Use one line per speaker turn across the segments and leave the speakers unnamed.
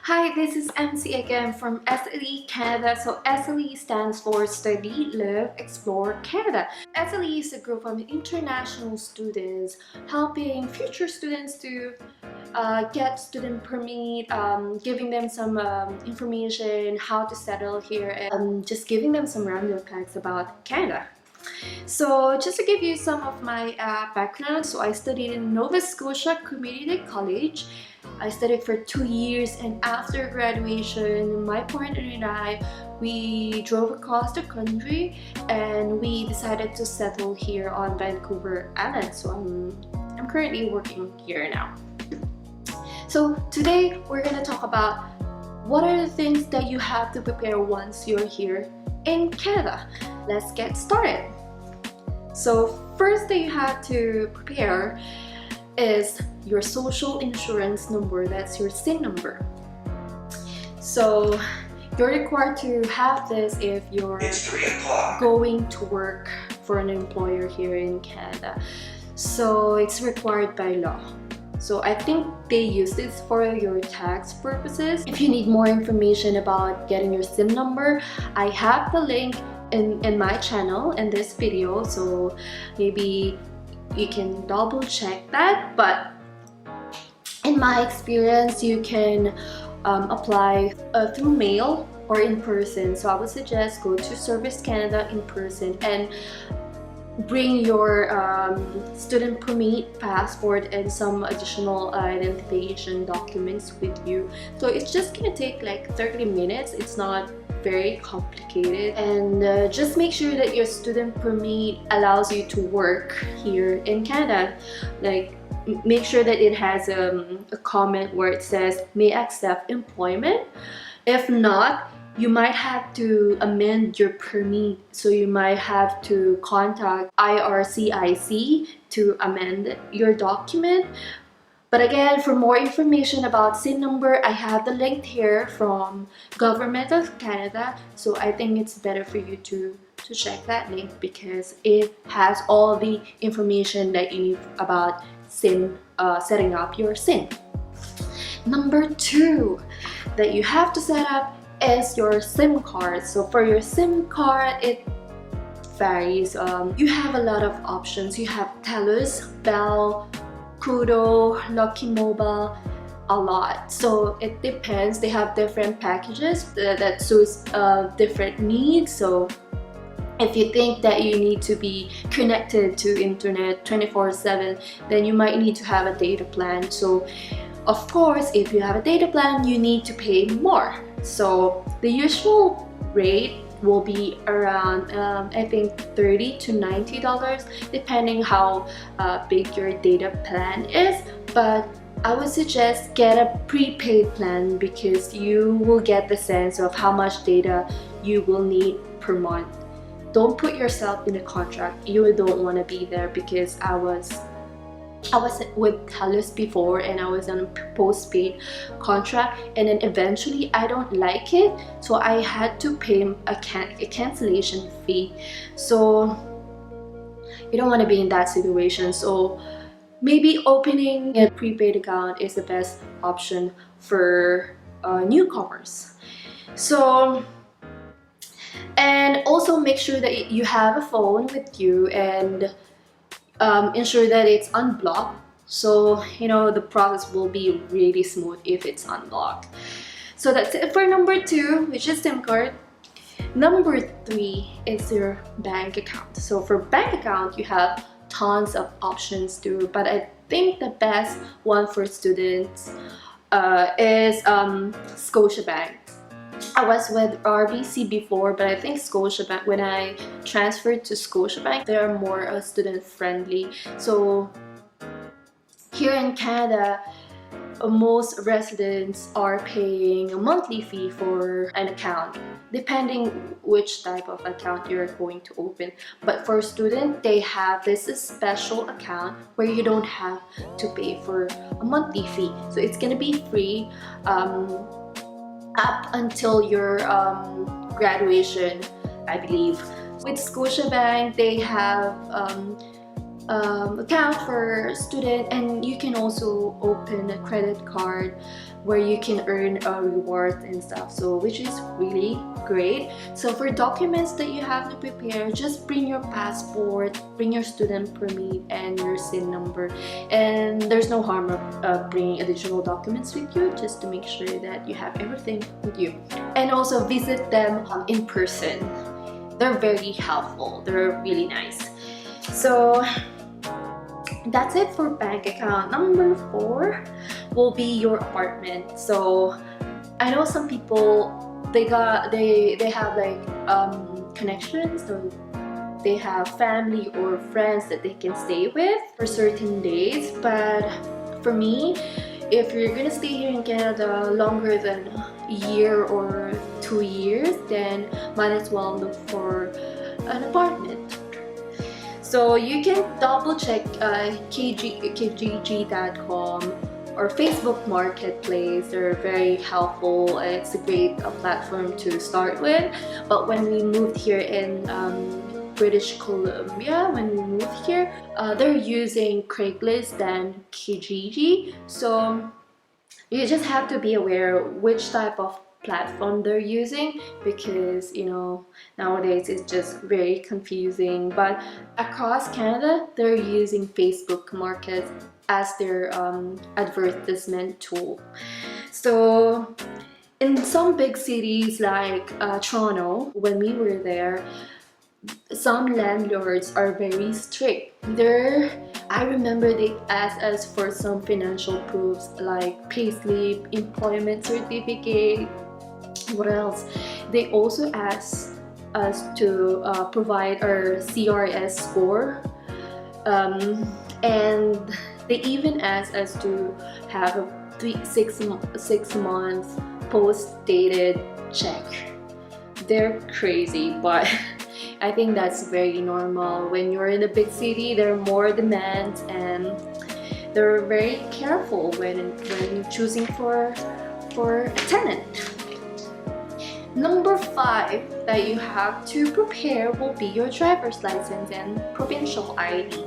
Hi, this is MC again from SLE Canada. So SLE stands for Study, Live, Explore Canada. SLE is a group of international students helping future students to get student permit, giving them some information how to settle here, and just giving them some random facts about Canada. So just to give you some of my background, so I studied in Nova Scotia Community College. I studied for 2 years, and after graduation, my partner and I, we drove across the country and we decided to settle here on Vancouver Island. So I'm currently working here now. So today we're gonna talk about what are the things that you have to prepare once you're here in Canada. Let's get started. So first thing you have to prepare is your social insurance number. That's your SIN number. So you're required to have this if you're going to work for an employer here in Canada. So it's required by law. So I think they use this for your tax purposes. If you need more information about getting your SIN number, I have the link in my channel in this video, so maybe you can double check that. But in my experience, you can apply through mail or in person. So I would suggest go to Service Canada in person and bring your student permit, passport, and some additional identification documents with you. So it's just gonna take like 30 minutes. It's not very complicated, and just make sure that your student permit allows you to work here in Canada. Like, make sure that it has a comment where it says may accept employment. If not, you might have to amend your permit, so you might have to contact IRCIC to amend your document. But again, for more information about SIN number, I have the link here from Government of Canada. So I think it's better for you to check that link because it has all the information that you need about SIN, setting up your SIN. Number 2 that you have to set up is your SIM card. So for your SIM card, it varies. You have a lot of options. You have TELUS, Bell, Koodo, Lucky Mobile, a lot. So it depends. They have different packages that suits different needs. So if you think that you need to be connected to internet 24/7, then you might need to have a data plan. So of course, if you have a data plan, you need to pay more. So the usual rate will be around I think $30 to $90, depending how big your data plan is. But I would suggest get a prepaid plan because you will get the sense of how much data you will need per month. Don't put yourself in a contract. You don't want to be there, because I was with TELUS before and I was on a postpaid contract, and then eventually I don't like it, so I had to pay a cancellation fee. So you don't want to be in that situation. So maybe opening a prepaid account is the best option for newcomers. So, and also make sure that you have a phone with you, and ensure that it's unblocked, so you know the process will be really smooth if it's unblocked. So that's it for number 2, which is SIM card. Number 3 is your bank account. So for bank account, you have tons of options too, but I think the best one for students is Scotiabank. I was with RBC before, but I think Scotiabank, when I transferred to Scotiabank, they're more student friendly. So here in Canada, most residents are paying a monthly fee for an account, depending which type of account you're going to open. But for students, they have this special account where you don't have to pay for a monthly fee. So it's gonna be free up until your graduation, I believe. With Scotiabank, they have account for student, and you can also open a credit card where you can earn rewards and stuff, so which is really great. So for documents that you have to prepare, just bring your passport, bring your student permit and your SIN number, and there's no harm of bringing additional documents with you, just to make sure that you have everything with you. And also visit them in person. They're very helpful, they're really nice. So that's it for bank account. Number 4 will be your apartment. So I know some people, they have like connections, so they have family or friends that they can stay with for certain days. But for me, if you're gonna stay here in Canada longer than a year or 2 years, then might as well look for an apartment. So you can double check kijiji.com or Facebook Marketplace. They're very helpful. It's a great platform to start with. But when we moved here in British Columbia, when we moved here, they're using Craigslist and Kijiji. So you just have to be aware which type of platform they're using, because you know, nowadays it's just very confusing. But across Canada, they're using Facebook Market as their advertisement tool. So in some big cities like Toronto, when we were there, some landlords are very strict. I remember they asked us for some financial proofs like payslip, employment certificate. What else? They also asked us to provide our CRS score, and they even asked us to have a 6 month post-dated check. They're crazy, but I think that's very normal. When you're in a big city, there are more demands, and they're very careful when choosing for a tenant. Number 5 that you have to prepare will be your driver's license and provincial ID.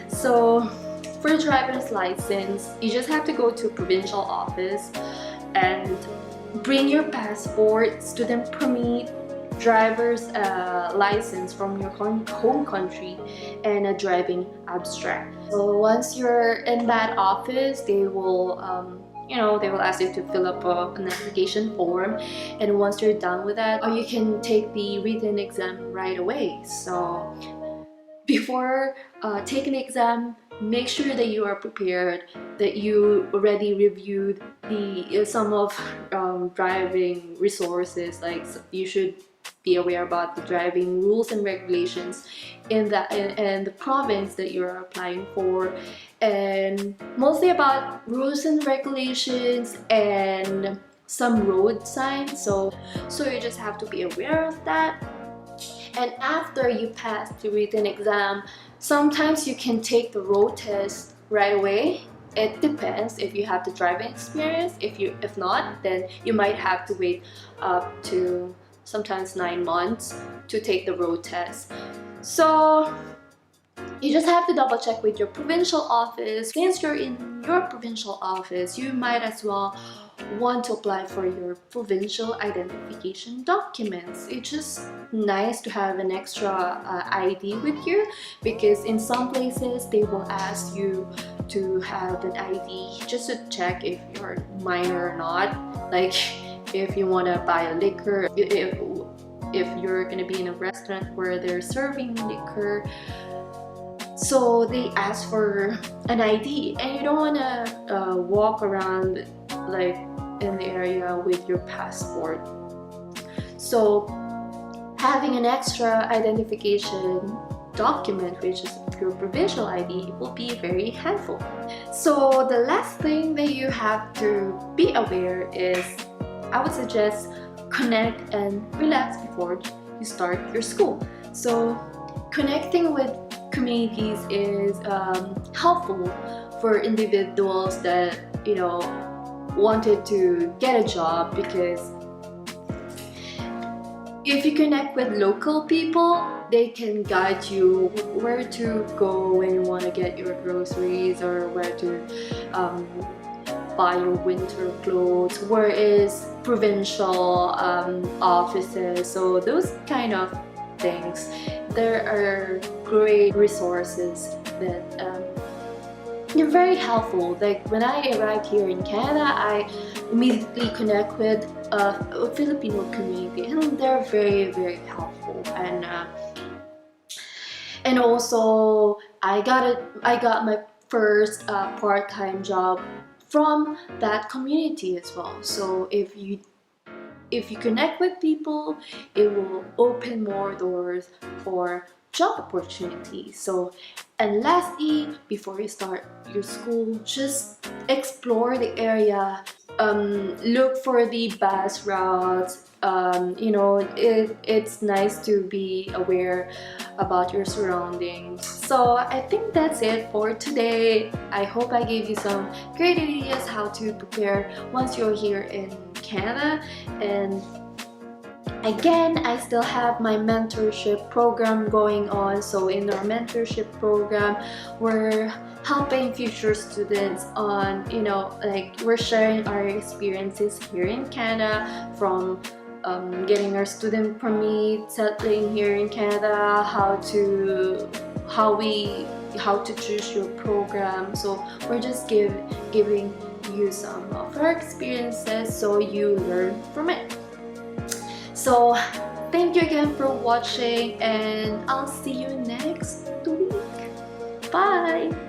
So for driver's license, you just have to go to provincial office and bring your passport, student permit, driver's license from your home country, and a driving abstract. So once you're in that office, they will they will ask you to fill up an application form, and once you're done with that, you can take the written exam right away. So before taking the exam, make sure that you are prepared, that you already reviewed some of driving resources. Like, you should be aware about the driving rules and regulations in the province that you're applying for, and mostly about rules and regulations and some road signs. So you just have to be aware of that. And after you pass the written exam, sometimes you can take the road test right away. It depends if you have the driving experience. If not, then you might have to wait up to sometimes 9 months to take the road test. So you just have to double check with your provincial office. Since you're in your provincial office, you might as well want to apply for your provincial identification documents. It's just nice to have an extra ID with you, because in some places they will ask you to have an ID just to check if you're minor or not. Like, if you want to buy a liquor, if you're going to be in a restaurant where they're serving liquor, so they ask for an ID, and you don't want to walk around like in the area with your passport. So having an extra identification document, which is your provincial ID, will be very helpful. So the last thing that you have to be aware is, I would suggest connect and relax before you start your school. So connecting with communities is helpful for individuals that wanted to get a job, because if you connect with local people, they can guide you where to go when you want to get your groceries, or where to buy your winter clothes, where is provincial offices. So those kind of things, there are great resources that they're very helpful. Like when I arrived here in Canada, I immediately connect with a Filipino community, and they're very, very helpful. And also I got my first part-time job from that community as well. So if you connect with people, it will open more doors for job opportunities. So, and lastly, before you start your school, just explore the area, look for the bus routes. It's nice to be aware about your surroundings. So I think that's it for today. I hope I gave you some great ideas how to prepare once you're here in Canada. And again, I still have my mentorship program going on. So in our mentorship program, we're helping future students on, like we're sharing our experiences here in Canada, from getting our student permit, settling here in Canada, how to choose your program. So we're just giving you some of our experiences so you learn from it. So thank you again for watching, and I'll see you next week. Bye!